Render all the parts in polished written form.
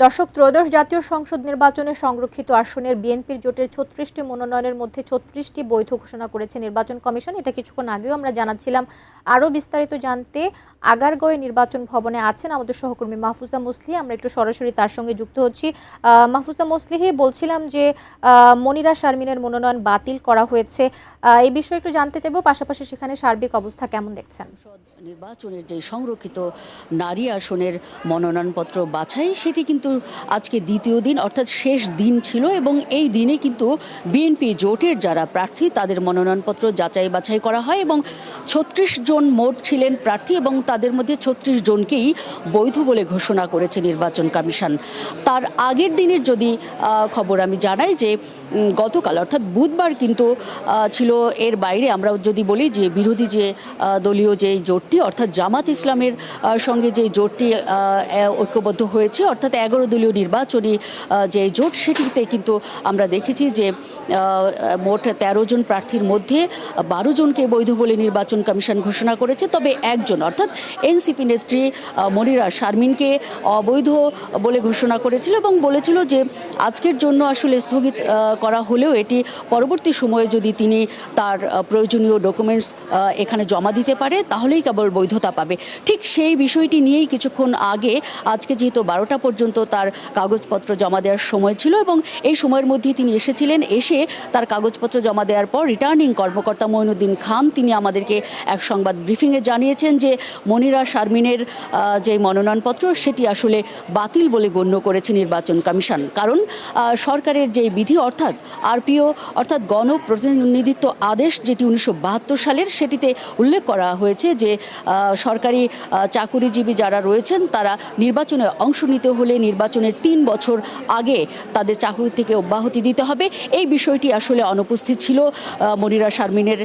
দর্শক, ত্রয়োদশ জাতীয় সংসদ নির্বাচনে সংরক্ষিত আসনের বিএনপির জোটের ৩৬টি মনোনয়নের মধ্যে ৩৬টি বৈধ ঘোষণা করেছে নির্বাচন কমিশন। এটা কিছুক্ষণ আগেও আমরা জানাচ্ছিলাম। আরও বিস্তারিত জানতে আগারগাঁওয়ে নির্বাচন ভবনে আছেন আমাদের সহকর্মী মাহফুজা মুসলিহ। আমরা একটু সরাসরি তার সঙ্গে যুক্ত হচ্ছি। মাহফুজা মুসলিহ, বলছিলাম যে মনিরা শারমিনের মনোনয়ন বাতিল করা হয়েছে, এই বিষয়ে একটু জানতে চাইব। পাশাপাশি সেখানে সার্বিক অবস্থা কেমন দেখছেন? নির্বাচনের যে সংরক্ষিত নারী আসনের মনোনয়নপত্র বাছাই, সেটি কিন্তু আজকে দ্বিতীয় দিন অর্থাৎ শেষ দিন ছিল এবং এই দিনে কিন্তু বিএনপি জোটের যারা প্রার্থী তাদের মনোনয়নপত্র যাচাই বাছাই করা হয় এবং ৩৬ জন মোট ছিলেন প্রার্থী এবং তাদের মধ্যে ৩৬ জনকেই বৈধ বলে ঘোষণা করেছে নির্বাচন কমিশন। তার আগের দিনের যদি খবর আমি জানাই যে গতকাল অর্থাৎ বুধবার কিন্তু ছিল এর বাইরে আমরা যদি বলি যে বিরোধী যে দলীয় যে জোটটি অর্থাৎ জামাত ইসলামের সঙ্গে যে জোটটি ঐক্যবদ্ধ হয়েছে অর্থাৎ 11 দলীয় নির্বাচনী যে জোট, সেটিতে কিন্তু আমরা দেখেছি যে মোট 13 জন প্রার্থীর মধ্যে 12 জনকে বৈধ বলে নির্বাচন কমিশন ঘোষণা করেছে। তবে একজন অর্থাৎ এনসিপি নেত্রী মনিরা শারমিনকে অবৈধ বলে ঘোষণা করেছিল এবং বলেছিল যে আজকের জন্য আসলে স্থগিত করা হলেও এটি পরবর্তী সময়ে যদি তিনি তার প্রয়োজনীয় ডকুমেন্টস এখানে জমা দিতে পারে তাহলেই কেবল বৈধতা পাবে। ঠিক সেই বিষয়টি নিয়েই কিছুক্ষণ আগে আজকে যেহেতু 12টা পর্যন্ত তার কাগজপত্র জমা দেওয়ার সময় ছিল এবং এই সময়ের মধ্যেই তিনি এসেছিলেন। এসে তার কাগজপত্র জমা দেওয়ার পর রিটার্নিং কর্মকর্তা মঈনুদ্দিন খান তিনি আমাদেরকে এক সংবাদ ব্রিফিংয়ে জানিয়েছেন যে মনিরা শারমিনের যে মনোনয়নপত্র সেটি আসলে বাতিল বলে গণ্য করেছে নির্বাচন কমিশন। কারণ সরকারের যে বিধি অর্থাৎ আরপিও অর্থাৎ গণপ্রতিনিধিত্ব আদেশ যেটি 1972 সালের, সেটিতে উল্লেখ করা হয়েছে যে সরকারি চাকুরিজীবী যারা রয়েছেন তারা নির্বাচনে অংশ নিতে হলে নির্বাচনের 3 বছর আগে তাদের চাকুরি থেকে অব্যাহতি দিতে হবে। এই বিষয়টি আসলে অনুপস্থিত ছিল মনিরা শারমিনের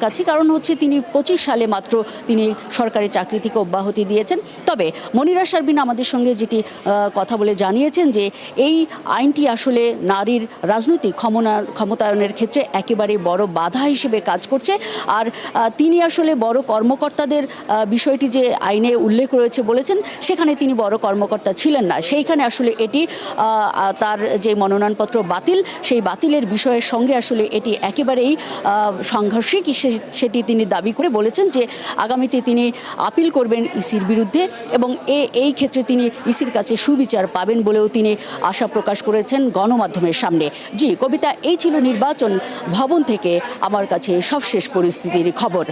কাছে, কারণ হচ্ছে তিনি 25 সালে মাত্র তিনি সরকারি চাকরি থেকে অব্যাহতি দিয়েছেন। তবে মনিরা শারমিন আমাদের সঙ্গে যেটি কথা বলে জানিয়েছেন যে এই আইনটি আসলে নারীর রাজনৈতিক ক্ষমতায়নের ক্ষেত্রে একেবারে বড় বাধা হিসেবে কাজ করছে। আর তিনি আসলে বড় কর্মকর্তাদের বিষয়টি যে আইনে উল্লেখ রয়েছে বলেছেন, সেখানে তিনি বড় কর্মকর্তা ছিলেন না। সেইখানে আসলে এটি তার যে মনোনয়নপত্র বাতিল, সেই বাতিলের বিষয়ের সঙ্গে আসলে এটি একেবারেই সাংঘর্ষিক, সেটি তিনি দাবি করে বলেছেন যে আগামীতে তিনি আপিল করবেন ইসির বিরুদ্ধে এবং এই ক্ষেত্রে তিনি ইসির কাছে সুবিচার পাবেন বলেও তিনি আশা প্রকাশ করেছেন গণমাধ্যমের সামনে। জি কবিতা, এই ছিল নির্বাচন ভবন থেকে আমার কাছে সবশেষ পরিস্থিতির খবর।